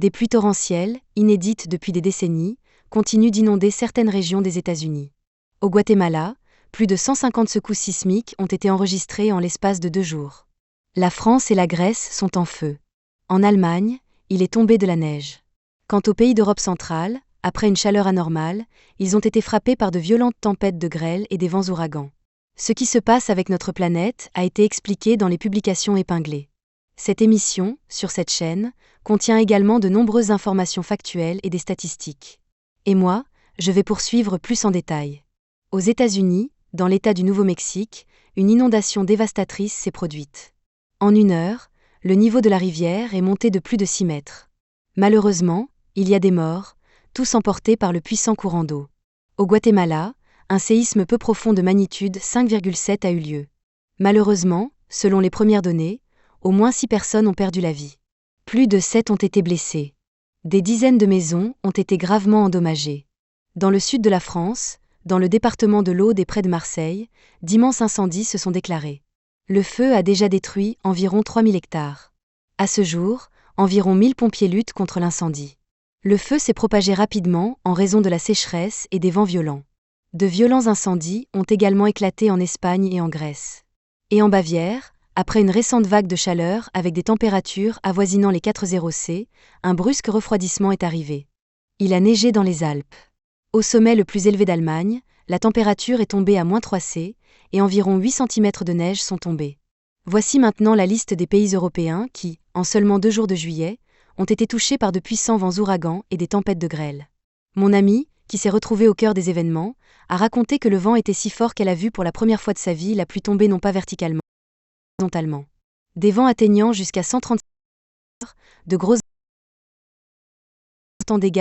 Des pluies torrentielles, inédites depuis des décennies, continuent d'inonder certaines régions des États-Unis. Au Guatemala, plus de 150 secousses sismiques ont été enregistrées en l'espace de 2 jours. La France et la Grèce sont en feu. En Allemagne, il est tombé de la neige. Quant aux pays d'Europe centrale, après une chaleur anormale, ils ont été frappés par de violentes tempêtes de grêle et des vents ouragans. Ce qui se passe avec notre planète a été expliqué dans les publications épinglées. Cette émission, sur cette chaîne, contient également de nombreuses informations factuelles et des statistiques. Et moi, je vais poursuivre plus en détail. Aux États-Unis, dans l'État du Nouveau-Mexique, une inondation dévastatrice s'est produite. En 1 heure, le niveau de la rivière est monté de plus de 6 mètres. Malheureusement, il y a des morts, tous emportés par le puissant courant d'eau. Au Guatemala, un séisme peu profond de magnitude 5,7 a eu lieu. Malheureusement, selon les premières données, au moins 6 personnes ont perdu la vie. Plus de 7 ont été blessées. Des dizaines de maisons ont été gravement endommagées. Dans le sud de la France, dans le département de l'Aude et près de Marseille, d'immenses incendies se sont déclarés. Le feu a déjà détruit environ 3000 hectares. À ce jour, environ 1000 pompiers luttent contre l'incendie. Le feu s'est propagé rapidement en raison de la sécheresse et des vents violents. De violents incendies ont également éclaté en Espagne et en Grèce. Et en Bavière, après une récente vague de chaleur avec des températures avoisinant les 4 C, un brusque refroidissement est arrivé. Il a neigé dans les Alpes. Au sommet le plus élevé d'Allemagne, la température est tombée à -3 C et environ 8 cm de neige sont tombés. Voici maintenant la liste des pays européens qui, en seulement 2 jours de juillet, ont été touchés par de puissants vents ouragans et des tempêtes de grêle. Mon amie, qui s'est retrouvée au cœur des événements, a raconté que le vent était si fort qu'elle a vu pour la première fois de sa vie la pluie tomber non pas verticalement, mais horizontalement. Des vents atteignant jusqu'à 130 de gros dégâts